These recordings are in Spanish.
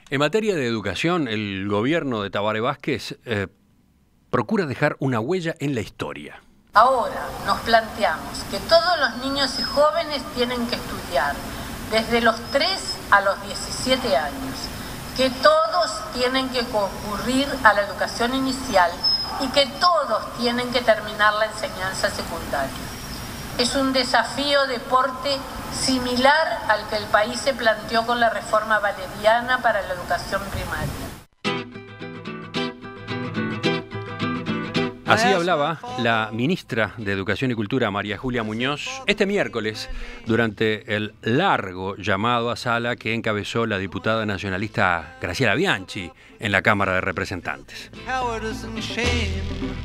En materia de educación, el gobierno de Tabaré Vázquez procura dejar una huella en la historia. Ahora nos planteamos que todos los niños y jóvenes tienen que estudiar desde los 3 a los 17 años, que todos tienen que concurrir a la educación inicial y que todos tienen que terminar la enseñanza secundaria. Es un desafío de porte similar al que el país se planteó con la reforma valeriana para la educación primaria. Así hablaba la ministra de Educación y Cultura, María Julia Muñoz, este miércoles, durante el largo llamado a sala que encabezó la diputada nacionalista Graciela Bianchi en la Cámara de Representantes.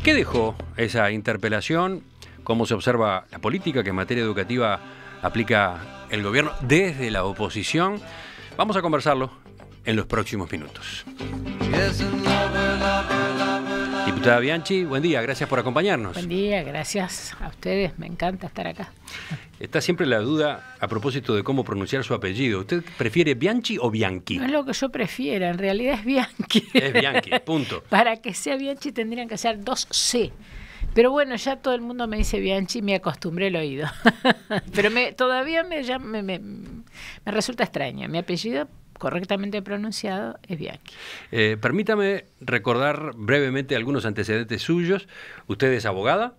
¿Qué dejó esa interpelación? ¿Cómo se observa la política que en materia educativa aplica el gobierno desde la oposición? Vamos a conversarlo en los próximos minutos. Diputada Bianchi, buen día, gracias por acompañarnos. Buen día, gracias a ustedes, me encanta estar acá. Está siempre la duda a propósito de cómo pronunciar su apellido. ¿Usted prefiere Bianchi o Bianchi? No es lo que yo prefiera, en realidad es Bianchi. Es Bianchi, punto. Para que sea Bianchi tendrían que ser 2 C. Pero bueno, ya todo el mundo me dice Bianchi y me acostumbré al oído. Pero todavía me resulta extraño. Mi apellido correctamente pronunciado es Bianchi. Permítame recordar brevemente algunos antecedentes suyos. Usted es abogada,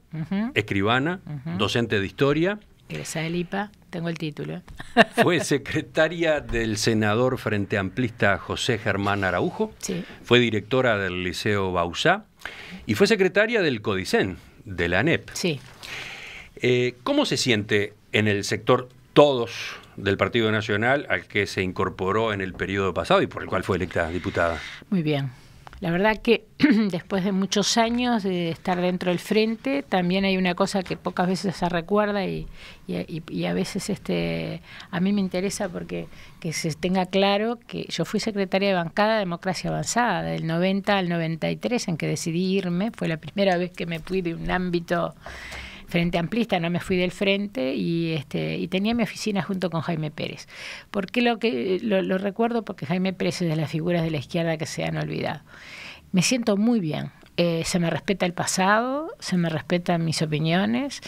escribana, docente de historia. Egresada del IPA, tengo el título. Fue secretaria del senador frente amplista José Germán Araujo. Sí. Fue directora del Liceo Bauzá y fue secretaria del CODICEN, de la ANEP. Sí. ¿Cómo se siente en el sector todos del Partido Nacional al que se incorporó en el periodo pasado y por el cual fue electa diputada? Muy bien. La verdad que después de muchos años de estar dentro del frente, también hay una cosa que pocas veces se recuerda y a veces a mí me interesa porque que se tenga claro que yo fui secretaria de bancada de Democracia Avanzada, del 90 al 93 en que decidí irme. Fue la primera vez que me fui de un ámbito frente amplista, no me fui del frente y tenía mi oficina junto con Jaime Pérez. ¿Por qué lo recuerdo? Porque Jaime Pérez es de las figuras de la izquierda que se han olvidado. Me siento muy bien. Se me respeta el pasado, se me respetan mis opiniones.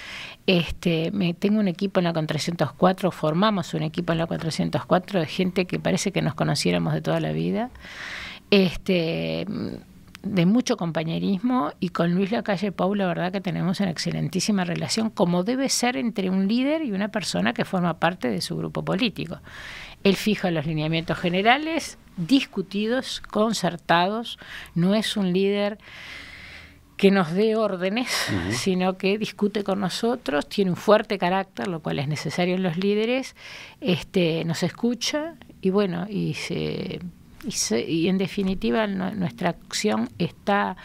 Tengo un equipo en la 404, formamos un equipo en la 404 de gente que parece que nos conociéramos de toda la vida. De mucho compañerismo, y con Luis Lacalle Pou la verdad que tenemos una excelentísima relación, como debe ser entre un líder y una persona que forma parte de su grupo político. Él fija los lineamientos generales, discutidos, concertados, no es un líder que nos dé órdenes, sino que discute con nosotros, tiene un fuerte carácter, lo cual es necesario en los líderes, nos escucha y bueno, y en definitiva nuestra acción está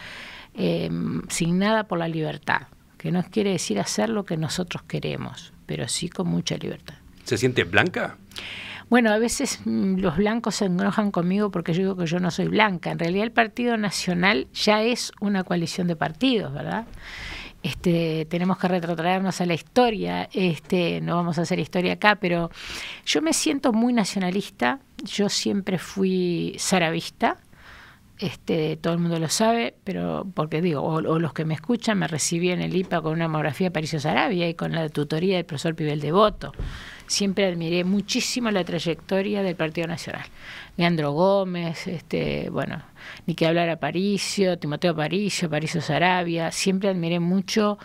signada por la libertad, que no quiere decir hacer lo que nosotros queremos, pero sí con mucha libertad. ¿Se siente blanca? Bueno, a veces los blancos se enojan conmigo porque yo digo que yo no soy blanca. En realidad el Partido Nacional ya es una coalición de partidos, ¿verdad? Tenemos que retrotraernos a la historia, no vamos a hacer historia acá, pero yo me siento muy nacionalista. Yo siempre fui saravista, todo el mundo lo sabe, pero porque digo, o los que me escuchan, me recibí en el IPA con una monografía de Aparicio Saravia y con la tutoría del profesor Pibel Devoto. Siempre admiré muchísimo la trayectoria del Partido Nacional. Leandro Gómez, bueno, ni que hablar Aparicio, Timoteo Aparicio Saravia. Siempre admiré mucho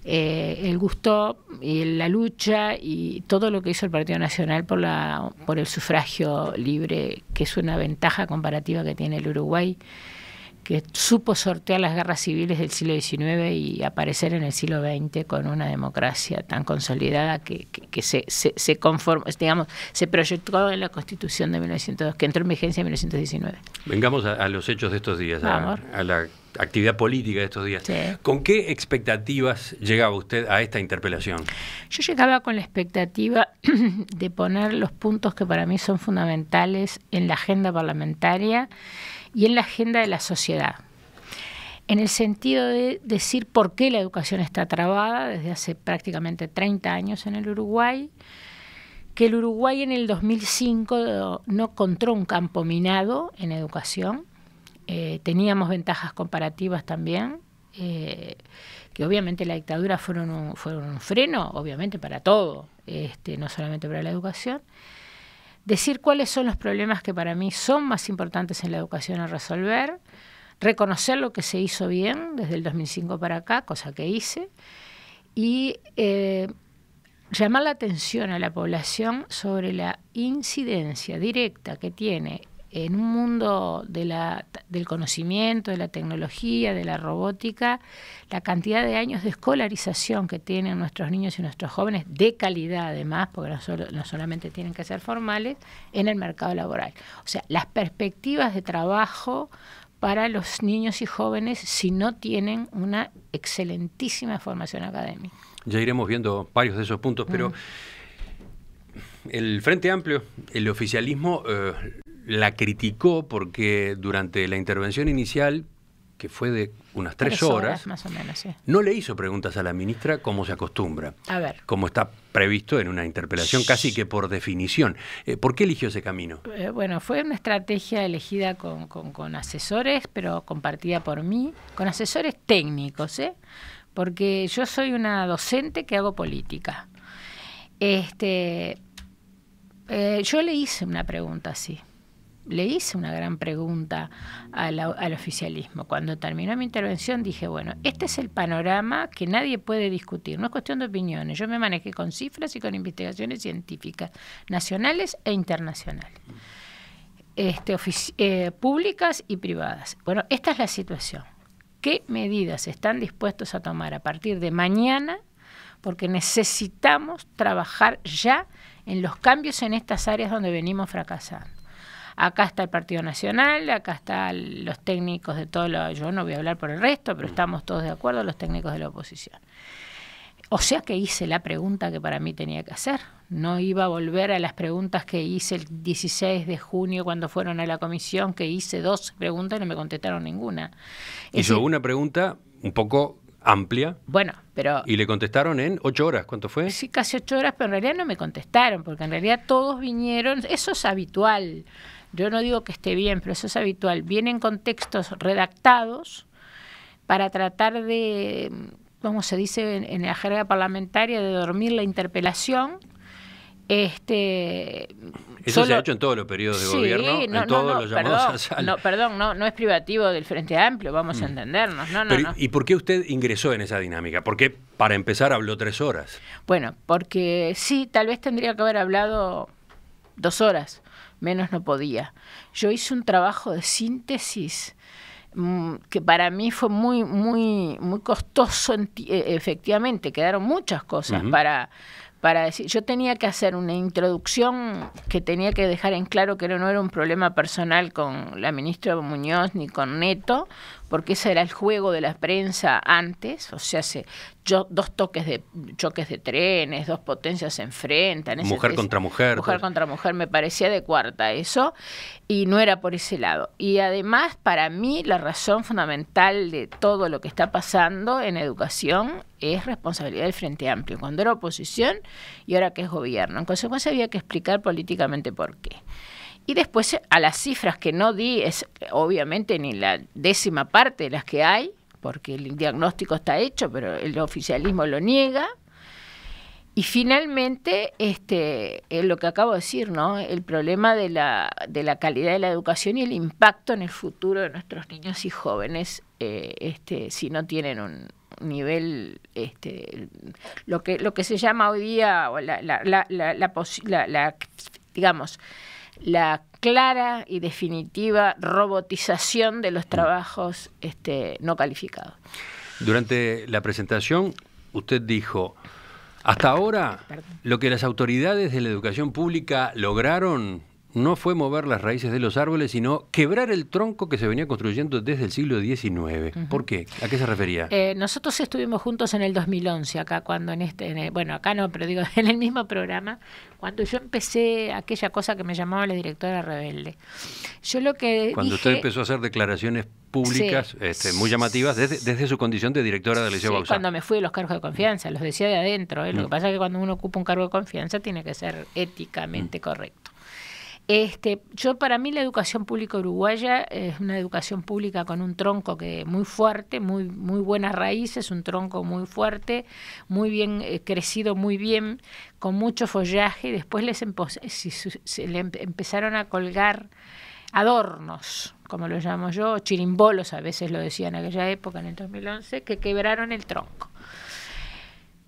el gusto y la lucha y todo lo que hizo el Partido Nacional por el sufragio libre, que es una ventaja comparativa que tiene el Uruguay, que supo sortear las guerras civiles del siglo XIX y aparecer en el siglo XX con una democracia tan consolidada que se conformó, digamos, se proyectó en la Constitución de 1902, que entró en vigencia en 1919. Vengamos a los hechos de estos días, a la actividad política de estos días. Sí. ¿Con qué expectativas llegaba usted a esta interpelación? Yo llegaba con la expectativa de poner los puntos que para mí son fundamentales en la agenda parlamentaria y en la agenda de la sociedad, en el sentido de decir por qué la educación está trabada desde hace prácticamente 30 años en el Uruguay, que el Uruguay en el 2005 no encontró un campo minado en educación. Teníamos ventajas comparativas también, que obviamente la dictadura fueron un freno, obviamente para todo, no solamente para la educación. Decir cuáles son los problemas que para mí son más importantes en la educación a resolver, reconocer lo que se hizo bien desde el 2005 para acá, cosa que hice, y llamar la atención a la población sobre la incidencia directa que tiene en un mundo del conocimiento, de la tecnología, de la robótica, la cantidad de años de escolarización que tienen nuestros niños y nuestros jóvenes, de calidad además, porque no solamente tienen que ser formales, en el mercado laboral. O sea, las perspectivas de trabajo para los niños y jóvenes si no tienen una excelentísima formación académica. Ya iremos viendo varios de esos puntos, pero el Frente Amplio, el oficialismo, la criticó porque durante la intervención inicial, que fue de unas 3 horas, más o menos, sí, no le hizo preguntas a la ministra como se acostumbra, a ver, como está previsto en una interpelación casi que por definición. ¿Por qué eligió ese camino? Bueno, fue una estrategia elegida con asesores, pero compartida por mí, con asesores técnicos, porque yo soy una docente que hago política. Yo le hice una pregunta así. Le hice una gran pregunta al oficialismo. Cuando terminó mi intervención dije, bueno, este es el panorama que nadie puede discutir. No es cuestión de opiniones. Yo me manejé con cifras y con investigaciones científicas, nacionales e internacionales, públicas y privadas. Bueno, esta es la situación. ¿Qué medidas están dispuestos a tomar a partir de mañana? Porque necesitamos trabajar ya en los cambios en estas áreas donde venimos fracasando. Acá está el Partido Nacional, acá están los técnicos de todo yo no voy a hablar por el resto, pero estamos todos de acuerdo, los técnicos de la oposición. O sea que hice la pregunta que para mí tenía que hacer. No iba a volver a las preguntas que hice el 16 de junio cuando fueron a la comisión, que hice 2 preguntas y no me contestaron ninguna. Hizo una pregunta un poco amplia. Bueno, pero... Y le contestaron en 8 horas. ¿Cuánto fue? Sí, casi 8 horas, pero en realidad no me contestaron, porque en realidad todos vinieron, eso es habitual. Yo no digo que esté bien, pero eso es habitual. Vienen con textos redactados para tratar de, como se dice en la jerga parlamentaria, de dormir la interpelación. Eso se ha hecho en todos los periodos de gobierno, en todos los llamados a sala. No es privativo del Frente Amplio, vamos a entendernos. No. ¿Y por qué usted ingresó en esa dinámica? ¿Por qué, para empezar, habló 3 horas? Bueno, porque sí, tal vez tendría que haber hablado 2 horas, menos no podía. Yo hice un trabajo de síntesis que para mí fue muy, muy, muy costoso, efectivamente, quedaron muchas cosas para decir. Yo tenía que hacer una introducción que tenía que dejar en claro que no era un problema personal con la ministra Muñoz ni con Neto, porque ese era el juego de la prensa antes, o sea, 2 choques de trenes, 2 potencias se enfrentan. Mujer contra mujer. Mujer contra mujer, me parecía de cuarta eso, y no era por ese lado. Y además, para mí, la razón fundamental de todo lo que está pasando en educación es responsabilidad del Frente Amplio, cuando era oposición y ahora que es gobierno. En consecuencia, había que explicar políticamente por qué. Y después, a las cifras que no di, es obviamente ni la 10ª parte de las que hay, porque el diagnóstico está hecho, pero el oficialismo lo niega. Y finalmente, lo que acabo de decir, ¿no? El problema de la calidad de la educación y el impacto en el futuro de nuestros niños y jóvenes, si no tienen un nivel, lo que se llama hoy día digamos, la clara y definitiva robotización de los trabajos no calificados. Durante la presentación, usted dijo, hasta ahora lo que las autoridades de la educación pública lograron no fue mover las raíces de los árboles, sino quebrar el tronco que se venía construyendo desde el siglo XIX. ¿Por qué? ¿A qué se refería? Nosotros estuvimos juntos en el 2011, acá cuando bueno, acá no, pero digo, en el mismo programa, cuando yo empecé aquella cosa que me llamaba la directora rebelde. Yo lo que Cuando usted empezó a hacer declaraciones públicas muy llamativas desde su condición de directora del Liceo Bauzá. Cuando me fui de los cargos de confianza, los decía de adentro. Lo que pasa es que cuando uno ocupa un cargo de confianza tiene que ser éticamente correcto. Para mí la educación pública uruguaya es una educación pública con un tronco que muy fuerte, muy buenas raíces, un tronco muy fuerte, muy bien crecido, muy bien, con mucho follaje, y después le empezaron a colgar adornos, como lo llamo yo, chirimbolos, a veces lo decía en aquella época, en el 2011, que quebraron el tronco.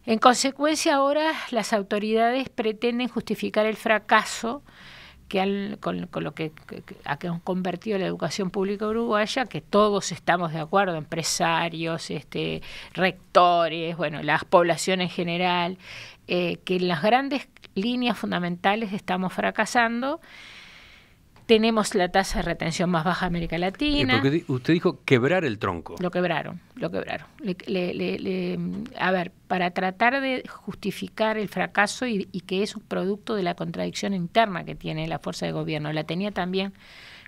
En consecuencia, ahora las autoridades pretenden justificar el fracaso con lo que han convertido la educación pública uruguaya, que todos estamos de acuerdo, empresarios, rectores, bueno, la población en general, que en las grandes líneas fundamentales estamos fracasando. Tenemos la tasa de retención más baja de América Latina. Porque usted dijo quebrar el tronco. Lo quebraron. A ver, para tratar de justificar el fracaso y que es un producto de la contradicción interna que tiene la fuerza de gobierno. La tenía también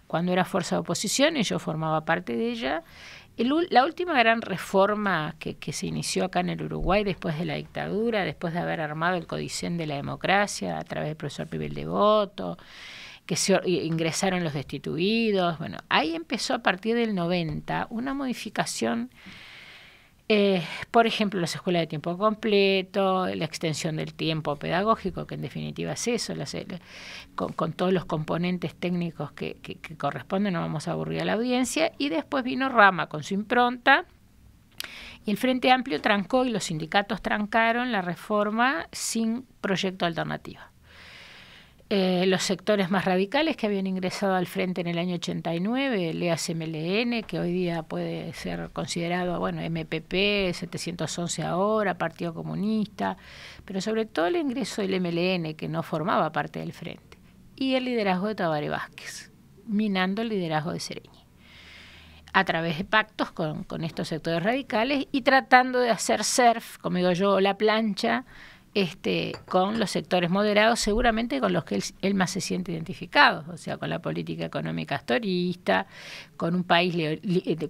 cuando era fuerza de oposición y yo formaba parte de ella. La última gran reforma que se inició acá en el Uruguay después de la dictadura, después de haber armado el Codicen de la Democracia a través del profesor Pibel Devoto, que se ingresaron los destituidos. Bueno, ahí empezó a partir del 90 una modificación, por ejemplo, las escuelas de tiempo completo, la extensión del tiempo pedagógico, que en definitiva es eso, con todos los componentes técnicos que corresponden, no vamos a aburrir a la audiencia, y después vino Rama con su impronta, y el Frente Amplio trancó y los sindicatos trancaron la reforma sin proyecto alternativo. Los sectores más radicales que habían ingresado al frente en el año 89, el EAC-MLN, que hoy día puede ser considerado, bueno, MPP, 711 ahora, Partido Comunista, pero sobre todo el ingreso del MLN, que no formaba parte del frente, y el liderazgo de Tabaré Vázquez, minando el liderazgo de Sereñi, a través de pactos con estos sectores radicales y tratando de hacer surf, como digo yo, la plancha, con los sectores moderados, seguramente con los que él más se siente identificado, o sea, con la política económica astorista, con un país,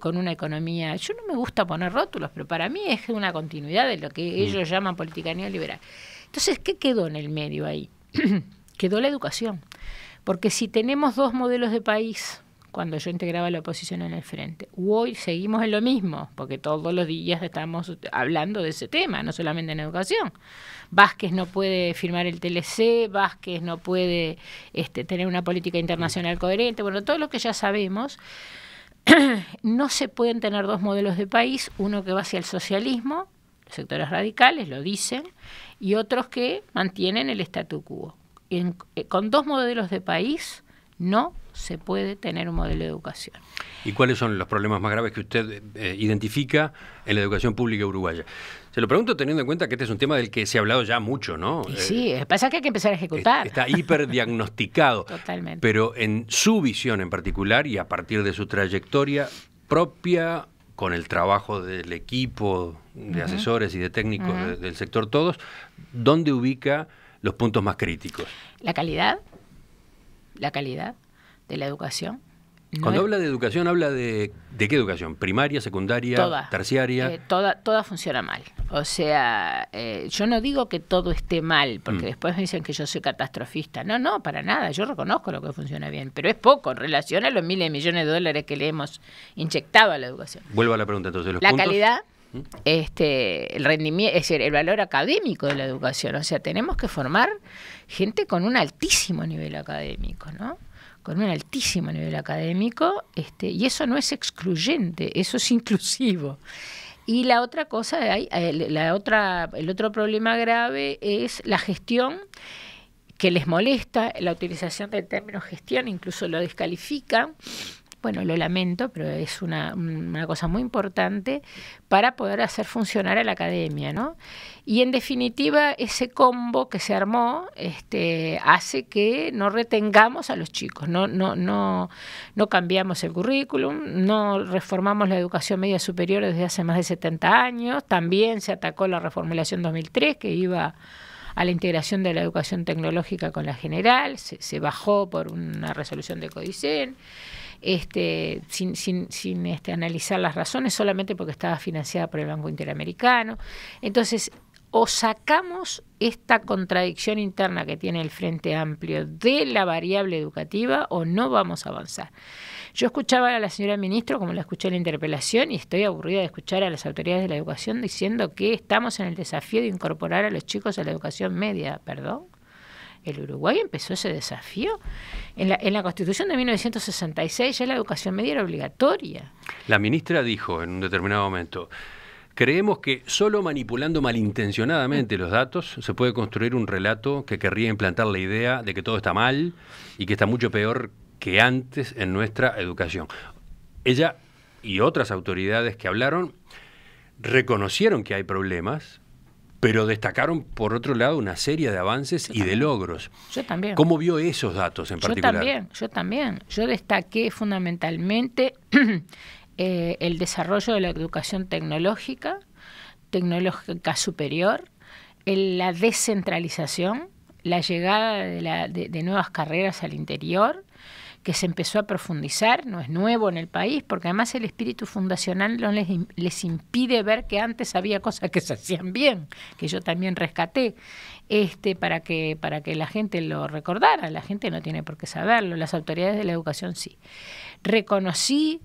con una economía. Yo no me gusta poner rótulos, pero para mí es una continuidad de lo que ellos llaman política neoliberal. Entonces, ¿qué quedó en el medio ahí? Quedó la educación, porque si tenemos dos modelos de país, cuando yo integraba la oposición en el frente, hoy seguimos en lo mismo, porque todos los días estamos hablando de ese tema, no solamente en educación. Vázquez no puede firmar el TLC, Vázquez no puede tener una política internacional coherente, bueno, todo lo que ya sabemos. No se pueden tener dos modelos de país, uno que va hacia el socialismo, los sectores radicales lo dicen, y otros que mantienen el statu quo. Con dos modelos de país no se puede tener un modelo de educación. ¿Y cuáles son los problemas más graves que usted identifica en la educación pública uruguaya? Se lo pregunto teniendo en cuenta que este es un tema del que se ha hablado ya mucho, ¿no? Sí, pasa que hay que empezar a ejecutar. Está hiperdiagnosticado. Totalmente. Pero en su visión en particular y a partir de su trayectoria propia, con el trabajo del equipo de asesores y de técnicos del sector todos, ¿dónde ubica los puntos más críticos? La calidad de la educación. Cuando habla de educación, ¿habla de qué educación? ¿Primaria, secundaria, terciaria? Toda funciona mal. O sea, yo no digo que todo esté mal, porque después me dicen que yo soy catastrofista. No, para nada. Yo reconozco lo que funciona bien, pero es poco en relación a los miles de millones de dólares que le hemos inyectado a la educación. Vuelvo a la pregunta entonces. ¿Los la puntos? Calidad, el rendimiento, es decir, el valor académico de la educación. O sea, tenemos que formar gente con un altísimo nivel académico, ¿no? Con un altísimo nivel académico, y eso no es excluyente, eso es inclusivo. Y la otra cosa, el otro problema grave es la gestión, que les molesta, la utilización del término gestión, incluso lo descalifican. bueno, lo lamento, pero es una cosa muy importante para poder hacer funcionar a la academia, ¿no? Y en definitiva, ese combo que se armó hace que no retengamos a los chicos, no cambiamos el currículum, no reformamos la educación media superior desde hace más de 70 años, también se atacó la reformulación 2003 que iba a la integración de la educación tecnológica con la general, se bajó por una resolución de Codicen, sin analizar las razones, solamente porque estaba financiada por el Banco Interamericano. Entonces, o sacamos esta contradicción interna que tiene el Frente Amplio de la variable educativa o no vamos a avanzar. Yo escuchaba a la señora ministra, como la escuché en la interpelación, y estoy aburrida de escuchar a las autoridades de la educación diciendo que estamos en el desafío de incorporar a los chicos a la educación media. ¿Perdón? ¿El Uruguay empezó ese desafío? En la Constitución de 1966 ya la educación media era obligatoria. La ministra dijo en un determinado momento: creemos que solo manipulando malintencionadamente los datos se puede construir un relato que querría implantar la idea de que todo está mal y que está mucho peor que antes en nuestra educación. Ella y otras autoridades que hablaron reconocieron que hay problemas, pero destacaron, por otro lado, una serie de avances y de logros. Yo también. ¿Cómo vio esos datos en particular? Yo también. Yo destaqué fundamentalmente el desarrollo de la educación tecnológica superior, la descentralización, la llegada de nuevas carreras al interior, que se empezó a profundizar, no es nuevo en el país, porque además el espíritu fundacional no les impide ver que antes había cosas que se hacían bien, que yo también rescaté, para que la gente lo recordara. La gente no tiene por qué saberlo, las autoridades de la educación sí. Reconocí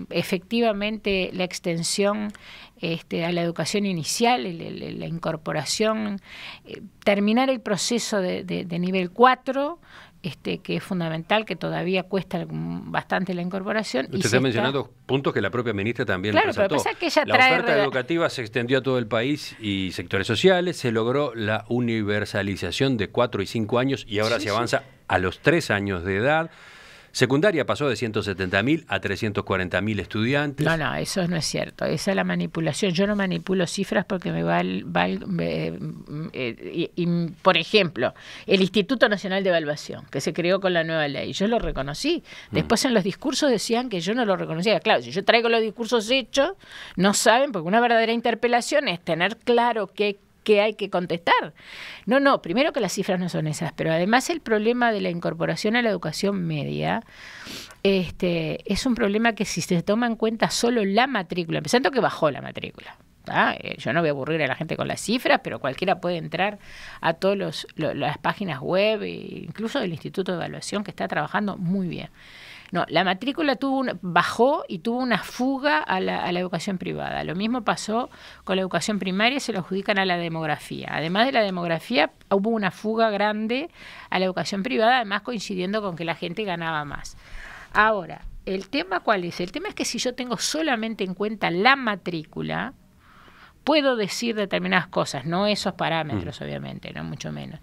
efectivamente la extensión a la educación inicial, la incorporación, terminar el proceso de nivel 4, que es fundamental, que todavía cuesta bastante la incorporación. Usted está mencionando puntos que la propia ministra también resaltó. Pero pasa que ella la oferta educativa se extendió a todo el país y sectores sociales, se logró la universalización de 4 y 5 años y ahora se avanza a los 3 años de edad. Secundaria pasó de 170.000 a 340.000 estudiantes. No, eso no es cierto. Esa es la manipulación. Yo no manipulo cifras porque por ejemplo, el Instituto Nacional de Evaluación, que se creó con la nueva ley, yo lo reconocí. Después en los discursos decían que yo no lo reconocía. Claro, si yo traigo los discursos hechos, no saben, porque una verdadera interpelación es tener claro que hay que contestar. No, primero que las cifras no son esas, pero además el problema de la incorporación a la educación media es un problema que si se toma en cuenta solo la matrícula, empezando que bajó la matrícula. Yo no voy a aburrir a la gente con las cifras, pero cualquiera puede entrar a todas las páginas web, incluso del Instituto de Evaluación, que está trabajando muy bien. No, la matrícula bajó y tuvo una fuga a la educación privada. Lo mismo pasó con la educación primaria, se lo adjudican a la demografía. Además de la demografía, hubo una fuga grande a la educación privada, además coincidiendo con que la gente ganaba más. Ahora, ¿el tema cuál es? El tema es que si yo tengo solamente en cuenta la matrícula, puedo decir determinadas cosas, no esos parámetros, obviamente, no mucho menos.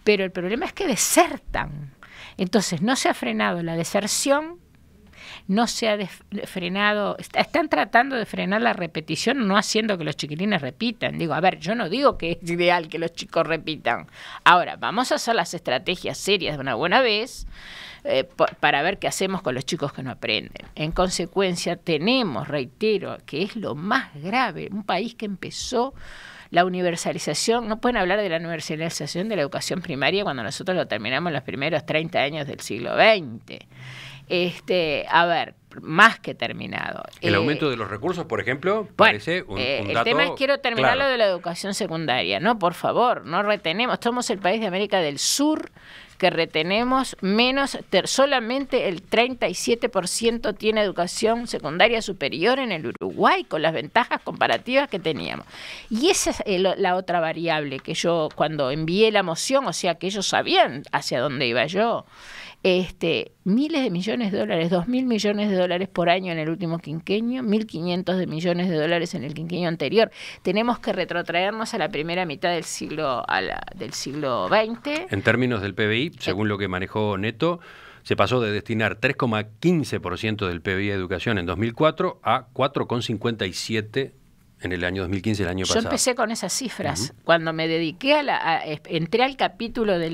Pero el problema es que desertan. Entonces, no se ha frenado la deserción, no se ha frenado, están tratando de frenar la repetición, no haciendo que los chiquilines repitan. Digo, a ver, yo no digo que es ideal que los chicos repitan. Ahora, vamos a hacer las estrategias serias de una buena vez para ver qué hacemos con los chicos que no aprenden. En consecuencia, tenemos, reitero, que es lo más grave, un país que empezó la universalización, no pueden hablar de la universalización de la educación primaria cuando nosotros lo terminamos en los primeros 30 años del siglo XX. A ver, más que terminado. El aumento de los recursos, por ejemplo, parece un dato. El tema es, quiero terminar claro. Lo de la educación secundaria. No, por favor, no retenemos. Somos el país de América del Sur que retenemos solamente el 37% tiene educación secundaria superior en el Uruguay, con las ventajas comparativas que teníamos. Y esa es la otra variable que yo, cuando envié la moción, o sea que ellos sabían hacia dónde iba yo, miles de millones de dólares, 2.000 millones de dólares por año en el último quinquenio, 1.500 millones de dólares en el quinquenio anterior. Tenemos que retrotraernos a la primera mitad del siglo XX. En términos del PBI, según lo que manejó Neto, Se pasó de destinar 3,15% del PBI a educación en 2004 a 4,57% en el año 2015, el año pasado. Yo empecé con esas cifras. Cuando me dediqué entré al capítulo de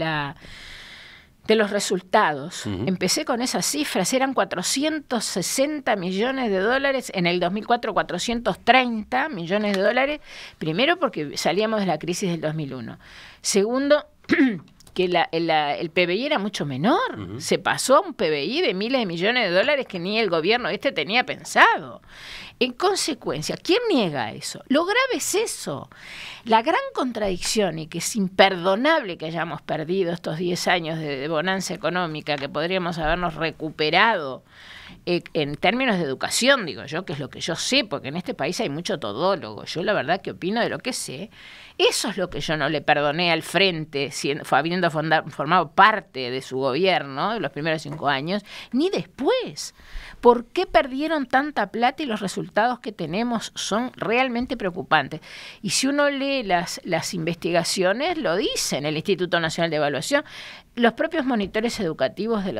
los resultados. Empecé con esas cifras, eran 460 millones de dólares, en el 2004 430 millones de dólares, primero porque salíamos de la crisis del 2001. Segundo, que el PBI era mucho menor, se pasó a un PBI de miles de millones de dólares que ni el gobierno tenía pensado. En consecuencia, ¿quién niega eso? Lo grave es eso. La gran contradicción, y que es imperdonable que hayamos perdido estos 10 años de bonanza económica, que podríamos habernos recuperado en términos de educación, digo yo, que es lo que yo sé, porque en este país hay mucho todólogo. Yo la verdad que opino de lo que sé. Eso es lo que yo no le perdoné al Frente, habiendo formado parte de su gobierno de los primeros 5 años, ni después. ¿Por qué perdieron tanta plata y los resultados que tenemos son realmente preocupantes? Y si uno lee las investigaciones, lo dicen el Instituto Nacional de Evaluación, los propios monitores educativos de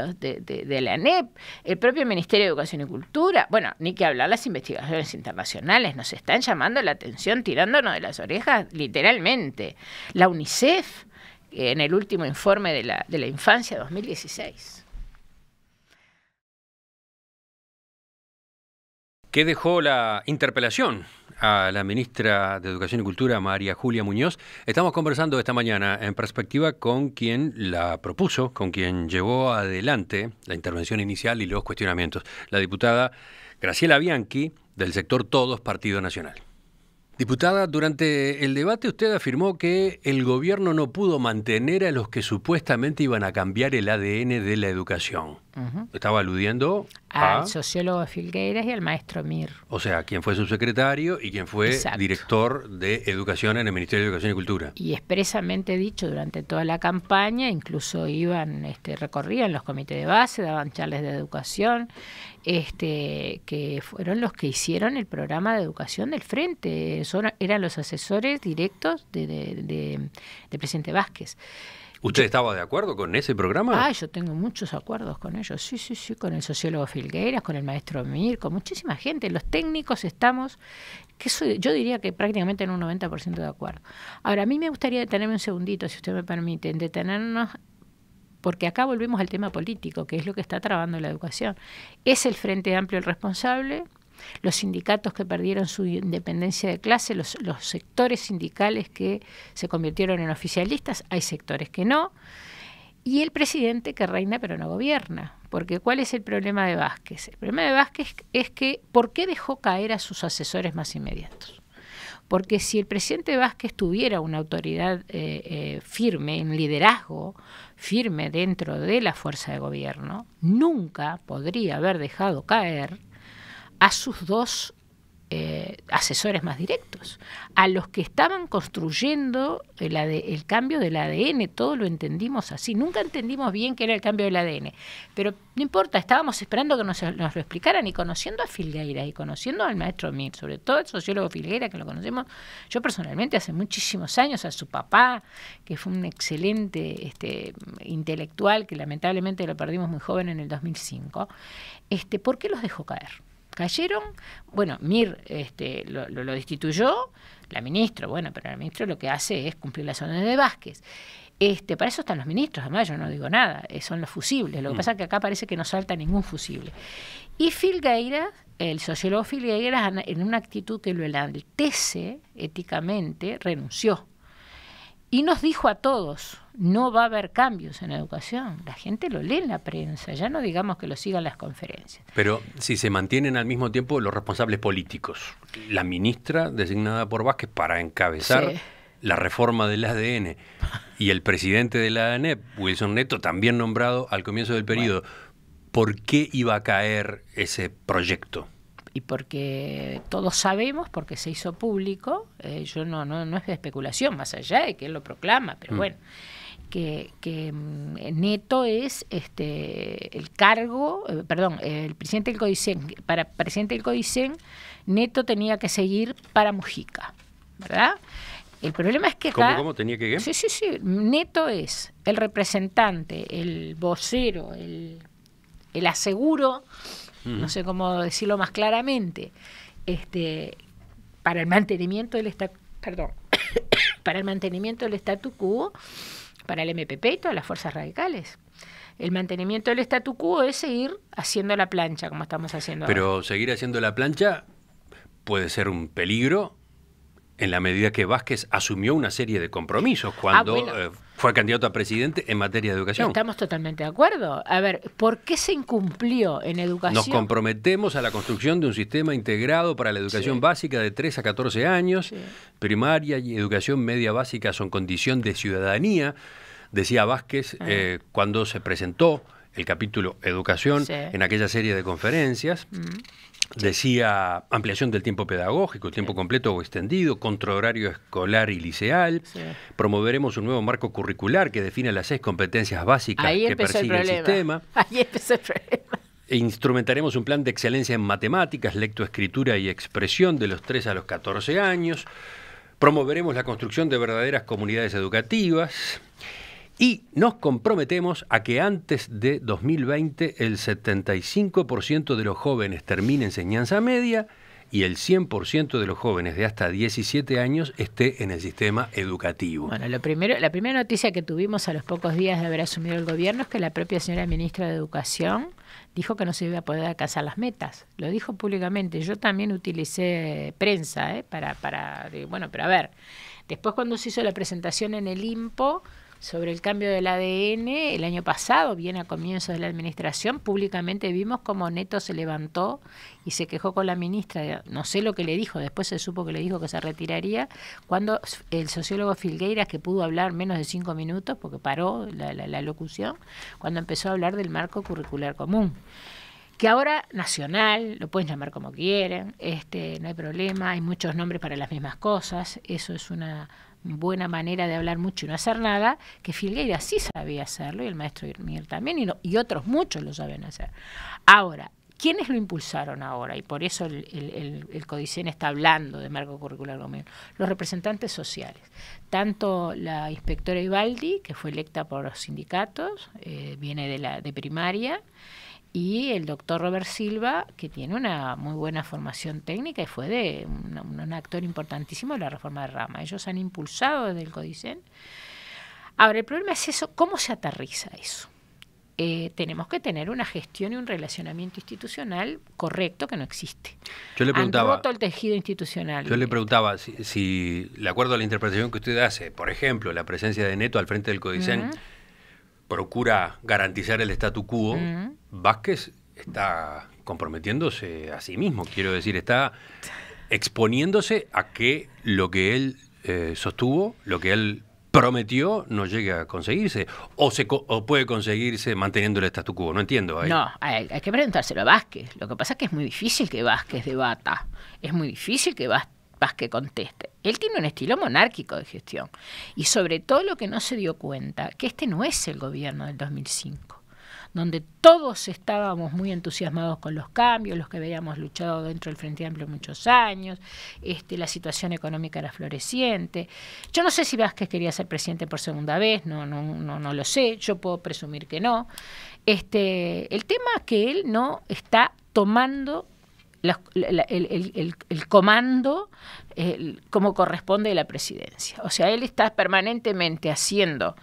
la ANEP, el propio Ministerio de Educación y Cultura, bueno, ni que hablar las investigaciones internacionales, nos están llamando la atención, tirándonos de las orejas, literalmente. La UNICEF, en el último informe de la infancia 2016. ¿Qué dejó la interpelación a la ministra de Educación y Cultura, María Julia Muñoz? Estamos conversando esta mañana en Perspectiva con quien la propuso, con quien llevó adelante la intervención inicial y los cuestionamientos, la diputada Graciela Bianchi, del sector Todos, Partido Nacional. Diputada, durante el debate usted afirmó que el gobierno no pudo mantener a los que supuestamente iban a cambiar el ADN de la educación. Estaba aludiendo al sociólogo Filgueiras y al maestro Mir. O sea, quien fue subsecretario y quien fue director de Educación en el Ministerio de Educación y Cultura. Y expresamente dicho durante toda la campaña, incluso recorrían los comités de base, daban charlas de educación, que fueron los que hicieron el programa de educación del Frente. Eran los asesores directos de presidente Vázquez. ¿Usted estaba de acuerdo con ese programa? Yo tengo muchos acuerdos con ellos, sí, con el sociólogo Filgueiras, con el maestro Mir, con muchísima gente. Los técnicos estamos, yo diría que prácticamente en un 90% de acuerdo. Ahora, a mí me gustaría detenerme un segundito, si usted me permite, en detenernos, porque acá volvemos al tema político, que es lo que está trabando la educación. ¿Es el Frente Amplio el responsable? Los sindicatos que perdieron su independencia de clase, los sectores sindicales que se convirtieron en oficialistas, hay sectores que no, y el presidente que reina pero no gobierna. Porque ¿cuál es el problema de Vázquez? El problema de Vázquez es que ¿por qué dejó caer a sus asesores más inmediatos? Porque si el presidente Vázquez tuviera una autoridad firme, un liderazgo firme dentro de la fuerza de gobierno, nunca podría haber dejado caer a sus dos asesores más directos, a los que estaban construyendo el cambio del ADN. Todo lo entendimos así, nunca entendimos bien qué era el cambio del ADN, pero no importa, estábamos esperando que nos lo explicaran, y conociendo a Filgueiras y conociendo al maestro Mir, sobre todo el sociólogo Filgueiras, que lo conocemos yo personalmente hace muchísimos años, a su papá, que fue un excelente intelectual, que lamentablemente lo perdimos muy joven en el 2005, ¿por qué los dejó caer? Cayeron, bueno, Mir lo destituyó, la ministra, bueno, pero la ministra lo que hace es cumplir las órdenes de Vázquez. Para eso están los ministros, además yo no digo nada, son los fusibles, lo que pasa es que acá parece que no salta ningún fusible. Y Filgueiras, el sociólogo Filgueiras, en una actitud que lo enaltece éticamente, renunció. Y nos dijo a todos, no va a haber cambios en educación. La gente lo lee en la prensa, ya no digamos que lo sigan las conferencias. Pero si se mantienen al mismo tiempo los responsables políticos, la ministra designada por Vázquez para encabezar la reforma del ADN y el presidente de la ANEP, Wilson Neto, también nombrado al comienzo del periodo, ¿por qué iba a caer ese proyecto? Y porque todos sabemos, porque se hizo público, yo no es de especulación, más allá de que él lo proclama, pero bueno, que Neto es el cargo, el presidente del CODICEN, para presidente del CODICEN, Neto tenía que seguir para Mujica, ¿verdad? El problema es que acá... ¿Cómo tenía que ir? Sí. Neto es el representante, el vocero, el aseguro, no sé cómo decirlo más claramente, para el mantenimiento del para el mantenimiento del statu quo, para el MPP y todas las fuerzas radicales. El mantenimiento del statu quo es seguir haciendo la plancha, como estamos haciendo ahora. Pero seguir haciendo la plancha puede ser un peligro en la medida que Vázquez asumió una serie de compromisos cuando fue candidato a presidente en materia de educación. Estamos totalmente de acuerdo. A ver, ¿por qué se incumplió en educación? Nos comprometemos a la construcción de un sistema integrado para la educación básica de 3 a 14 años. Primaria y educación media básica son condición de ciudadanía, decía Vázquez cuando se presentó el capítulo Educación en aquella serie de conferencias. Decía ampliación del tiempo pedagógico, tiempo completo o extendido, contrahorario escolar y liceal. Promoveremos un nuevo marco curricular que define las 6 competencias básicas que persigue el sistema. Ahí empezó el problema. Instrumentaremos un plan de excelencia en matemáticas, lectoescritura y expresión de los 3 a los 14 años. Promoveremos la construcción de verdaderas comunidades educativas. Y nos comprometemos a que antes de 2020 el 75% de los jóvenes termine enseñanza media y el 100% de los jóvenes de hasta 17 años esté en el sistema educativo. Bueno, la primera noticia que tuvimos a los pocos días de haber asumido el gobierno es que la propia señora ministra de Educación dijo que no se iba a poder alcanzar las metas. Lo dijo públicamente. Yo también utilicé prensa, pero a ver, después cuando se hizo la presentación en el INPO sobre el cambio del ADN, el año pasado, bien a comienzos de la administración, públicamente vimos cómo Neto se levantó y se quejó con la ministra. No sé lo que le dijo, después se supo que le dijo que se retiraría, cuando el sociólogo Filgueiras, que pudo hablar menos de 5 minutos, porque paró la locución, cuando empezó a hablar del marco curricular común. Que ahora nacional, lo pueden llamar como quieren, no hay problema, hay muchos nombres para las mismas cosas, eso es una buena manera de hablar mucho y no hacer nada, que Filgueiras sí sabía hacerlo y el maestro Irmier también, y otros muchos lo saben hacer. Ahora, ¿quiénes lo impulsaron ahora? Y por eso el Codicen está hablando de marco curricular común. Los representantes sociales. Tanto la inspectora Ibaldi, que fue electa por los sindicatos, viene de primaria, y el doctor Robert Silva, que tiene una muy buena formación técnica y fue un actor importantísimo de la reforma de Rama. Ellos han impulsado desde el Codicen. Ahora, el problema es eso, ¿cómo se aterriza eso? Tenemos que tener una gestión y un relacionamiento institucional correcto que no existe. Yo le preguntaba, han roto el tejido institucional. Yo le preguntaba si, de acuerdo a la interpretación que usted hace, por ejemplo, la presencia de Neto al frente del Codicen procura garantizar el statu quo, Vázquez está comprometiéndose a sí mismo, quiero decir, está exponiéndose a que lo que él sostuvo, lo que él prometió, no llegue a conseguirse, o puede conseguirse manteniendo el statu quo, no entiendo. Ahí. No, hay que preguntárselo a Vázquez. Lo que pasa es que es muy difícil que Vázquez debata, es muy difícil que Vázquez conteste. Él tiene un estilo monárquico de gestión. Y sobre todo lo que no se dio cuenta, que este no es el gobierno del 2005, donde todos estábamos muy entusiasmados con los cambios, los que habíamos luchado dentro del Frente Amplio muchos años, la situación económica era floreciente. Yo no sé si Vázquez quería ser presidente por segunda vez, no lo sé, yo puedo presumir que no. El tema es que él no está tomando el comando como corresponde de la presidencia. O sea, él está permanentemente haciendo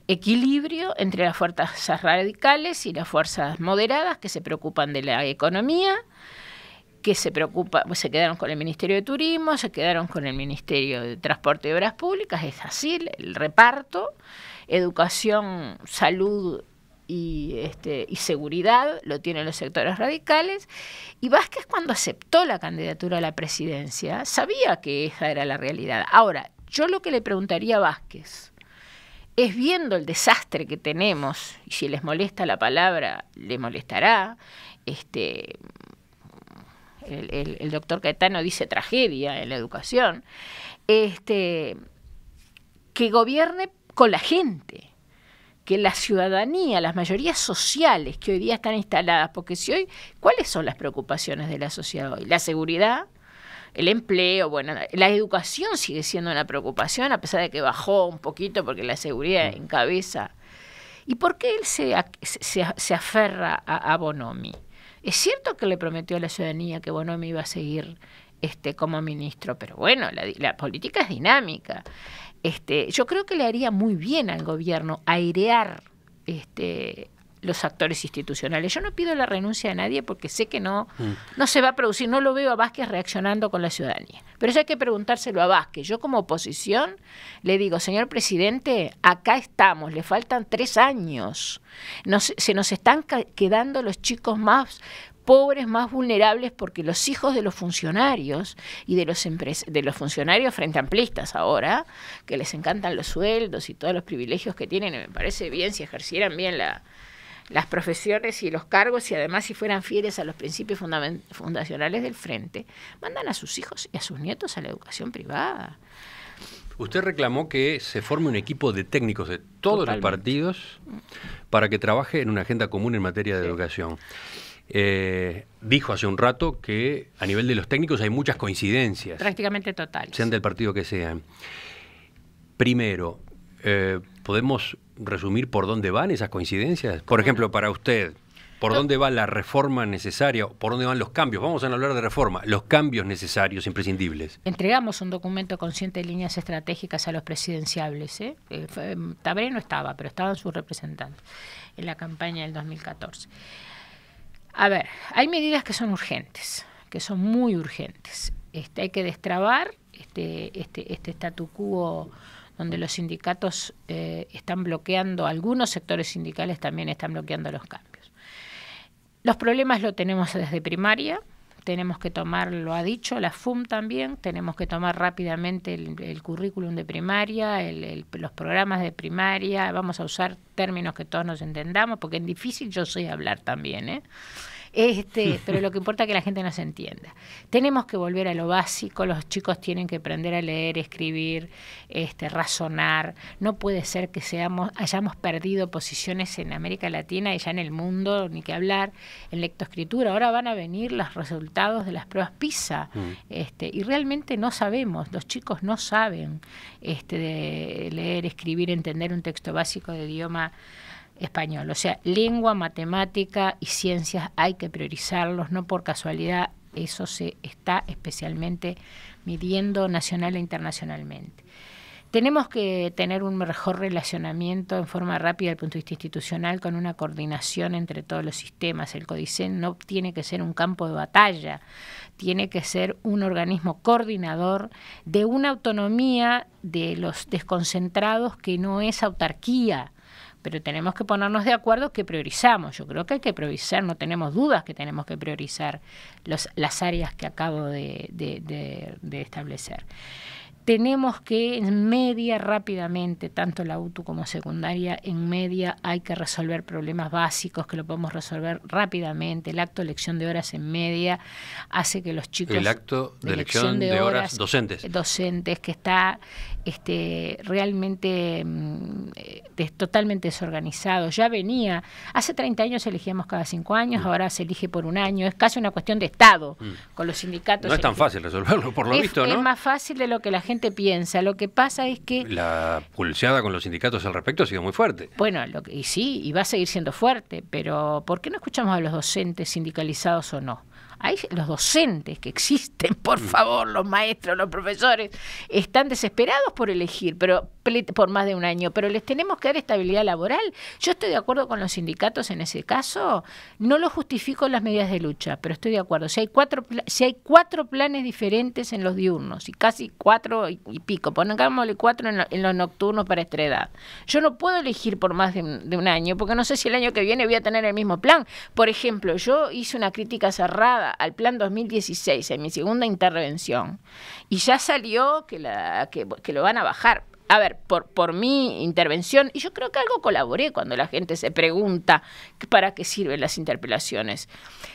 equilibrio entre las fuerzas radicales y las fuerzas moderadas que se preocupan de la economía, que se quedaron con el Ministerio de Turismo, se quedaron con el Ministerio de Transporte y Obras Públicas, es así el reparto, educación, salud y seguridad lo tienen los sectores radicales, y Vázquez, cuando aceptó la candidatura a la presidencia, sabía que esa era la realidad. Ahora, yo lo que le preguntaría a Vázquez es, viendo el desastre que tenemos, y si les molesta la palabra, le molestará, el doctor Caetano dice tragedia en la educación, que gobierne con la gente, que la ciudadanía, las mayorías sociales que hoy día están instaladas, porque si hoy, ¿cuáles son las preocupaciones de la sociedad hoy? La seguridad, el empleo, bueno, la educación sigue siendo una preocupación, a pesar de que bajó un poquito porque la seguridad encabeza ¿Y por qué él se aferra a Bonomi? Es cierto que le prometió a la ciudadanía que Bonomi iba a seguir como ministro, pero bueno, la política es dinámica. Yo creo que le haría muy bien al gobierno airear los actores institucionales. Yo no pido la renuncia de nadie porque sé que no se va a producir. No lo veo a Vázquez reaccionando con la ciudadanía. Pero eso hay que preguntárselo a Vázquez. Yo como oposición le digo, señor presidente, acá estamos, le faltan 3 años. Se nos están quedando los chicos más pobres, más vulnerables, porque los hijos de los funcionarios y de los funcionarios frente amplistas ahora, que les encantan los sueldos y todos los privilegios que tienen, y me parece bien si ejercieran bien las profesiones y los cargos, y además si fueran fieles a los principios fundacionales del Frente, mandan a sus hijos y a sus nietos a la educación privada. Usted reclamó que se forme un equipo de técnicos de todos los partidos para que trabaje en una agenda común en materia de educación. Dijo hace un rato que a nivel de los técnicos hay muchas coincidencias. Prácticamente totales. Sean del partido que sean. Primero, ¿podemos resumir por dónde van esas coincidencias? Por ejemplo, para usted, ¿por dónde va la reforma necesaria? ¿Por dónde van los cambios? Vamos a hablar de reforma. Los cambios necesarios, imprescindibles. Entregamos un documento consciente de líneas estratégicas a los presidenciables. Tabaré no estaba, pero estaban sus representantes en la campaña del 2014. A ver, hay medidas que son urgentes, que son muy urgentes. Hay que destrabar este statu quo donde los sindicatos están bloqueando, algunos sectores sindicales también están bloqueando los cambios. Los problemas lo tenemos desde primaria, tenemos que tomar, lo ha dicho la FUM también, tenemos que tomar rápidamente el currículum de primaria, los programas de primaria, vamos a usar términos que todos nos entendamos, porque es difícil, yo sé hablar también, pero lo que importa es que la gente nos entienda. Tenemos que volver a lo básico, los chicos tienen que aprender a leer, escribir, razonar. No puede ser que hayamos perdido posiciones en América Latina y ya en el mundo, ni que hablar, en lectoescritura. Ahora van a venir los resultados de las pruebas PISA, y realmente no sabemos, los chicos no saben de leer, escribir, entender un texto básico de idioma español. O sea, lengua, matemática y ciencias hay que priorizarlos, no por casualidad, eso se está especialmente midiendo nacional e internacionalmente. Tenemos que tener un mejor relacionamiento en forma rápida desde el punto de vista institucional, con una coordinación entre todos los sistemas. El CODICEN no tiene que ser un campo de batalla, tiene que ser un organismo coordinador de una autonomía de los desconcentrados que no es autarquía. Pero tenemos que ponernos de acuerdo que priorizamos. Yo creo que hay que priorizar, no tenemos dudas que tenemos que priorizar las áreas que acabo de establecer. Tenemos que en media rápidamente, tanto la UTU como secundaria, en media hay que resolver problemas básicos que lo podemos resolver rápidamente. El acto de elección de horas en media hace que los chicos... El acto de elección de horas docentes. Docentes, que está realmente totalmente desorganizado. Ya venía, hace 30 años elegíamos cada 5 años, ahora se elige por 1 año. Es casi una cuestión de Estado con los sindicatos. No es tan fácil resolverlo, por lo visto, ¿no? Es más fácil de lo que la gente piensa. Lo que pasa es que... La pulseada con los sindicatos al respecto ha sido muy fuerte. Bueno, y sí, y va a seguir siendo fuerte, pero ¿por qué no escuchamos a los docentes sindicalizados o no? Hay los docentes que existen, por favor, los maestros, los profesores, están desesperados por elegir, pero por más de 1 año, pero les tenemos que dar estabilidad laboral. Yo estoy de acuerdo con los sindicatos en ese caso, no lo justifico en las medidas de lucha, pero estoy de acuerdo. Si hay 4 planes diferentes en los diurnos y casi 4 y pico, pongámosle 4 en los nocturnos para esta edad, yo no puedo elegir por más de 1 año, porque no sé si el año que viene voy a tener el mismo plan. Por ejemplo, yo hice una crítica cerrada al plan 2016 en mi segunda intervención y ya salió que lo van a bajar. A ver, por mi intervención, y yo creo que algo colaboré cuando la gente se pregunta para qué sirven las interpelaciones.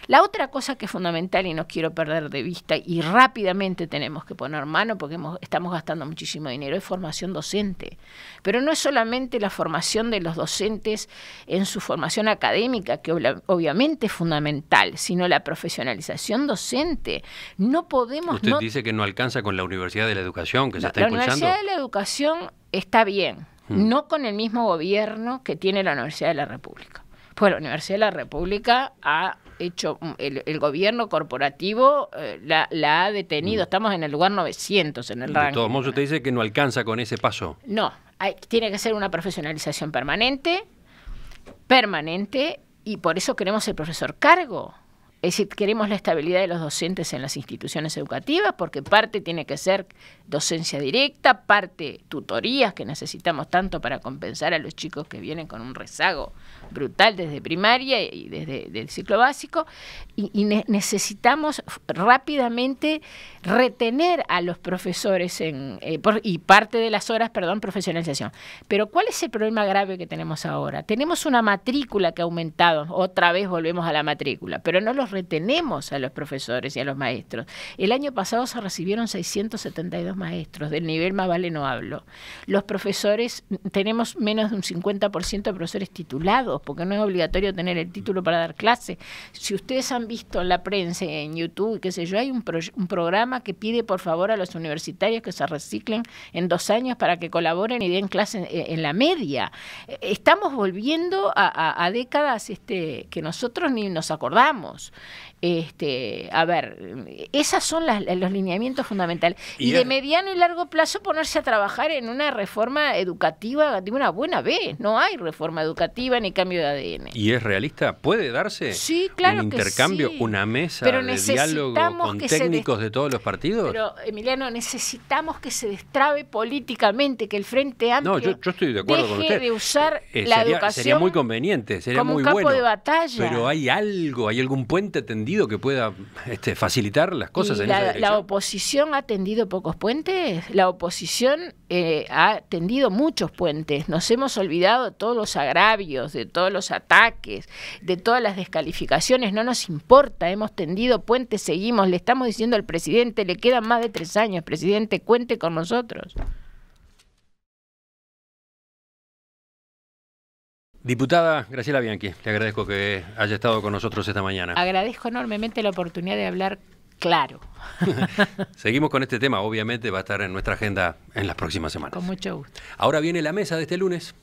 La otra cosa que es fundamental y no quiero perder de vista y rápidamente tenemos que poner mano porque estamos gastando muchísimo dinero, es formación docente. Pero no es solamente la formación de los docentes en su formación académica, que obviamente es fundamental, sino la profesionalización docente. No podemos... Usted dice que no alcanza con la Universidad de la Educación, que se está impulsando. La Universidad de la Educación está bien, no con el mismo gobierno que tiene la Universidad de la República. Pues la Universidad de la República ha hecho, el gobierno corporativo la ha detenido, estamos en el lugar 900 en el ranking. De todos modos, usted dice que no alcanza con ese paso. No, tiene que ser una profesionalización permanente, y por eso queremos el profesor cargo. Es decir, queremos la estabilidad de los docentes en las instituciones educativas, porque parte tiene que ser docencia directa, parte tutorías que necesitamos tanto para compensar a los chicos que vienen con un rezago brutal desde primaria y desde el ciclo básico, y necesitamos rápidamente retener a los profesores y parte de las horas, profesionalización. Pero ¿cuál es el problema grave que tenemos ahora? Tenemos una matrícula que ha aumentado, otra vez volvemos a la matrícula, pero no los retenemos a los profesores y a los maestros. El año pasado se recibieron 672 maestros, del nivel más vale no hablo. Los profesores, tenemos menos de un 50% de profesores titulados, porque no es obligatorio tener el título para dar clase. Si ustedes han visto en la prensa, en YouTube, qué sé yo, hay un programa que pide por favor a los universitarios que se reciclen en 2 años para que colaboren y den clases en la media. Estamos volviendo a décadas que nosotros ni nos acordamos. A ver, esos son los lineamientos fundamentales. Y de mediano y largo plazo ponerse a trabajar en una reforma educativa de una buena vez. No hay reforma educativa ni cambio de ADN. ¿Y es realista? ¿Puede darse claro un intercambio, sí. una mesa de diálogo con técnicos de todos los partidos? Pero, Emiliano, necesitamos que se destrabe políticamente, que el Frente Amplio yo estoy de acuerdo con usted. De usar la educación sería muy conveniente, sería como muy un campo bueno. De batalla. Pero hay algún puente tendido que pueda facilitar las cosas en esa dirección. La oposición ha tendido pocos puentes, la oposición ha tendido muchos puentes. Nos hemos olvidado de todos los agravios, de todos los ataques, de todas las descalificaciones. No nos importa, hemos tendido puentes, seguimos, le estamos diciendo al presidente, le quedan más de 3 años, presidente, cuente con nosotros. Diputada Graciela Bianchi, le agradezco que haya estado con nosotros esta mañana. Agradezco enormemente la oportunidad de hablar claro. Seguimos con este tema, obviamente va a estar en nuestra agenda en las próximas semanas. Con mucho gusto. Ahora viene la mesa de este lunes.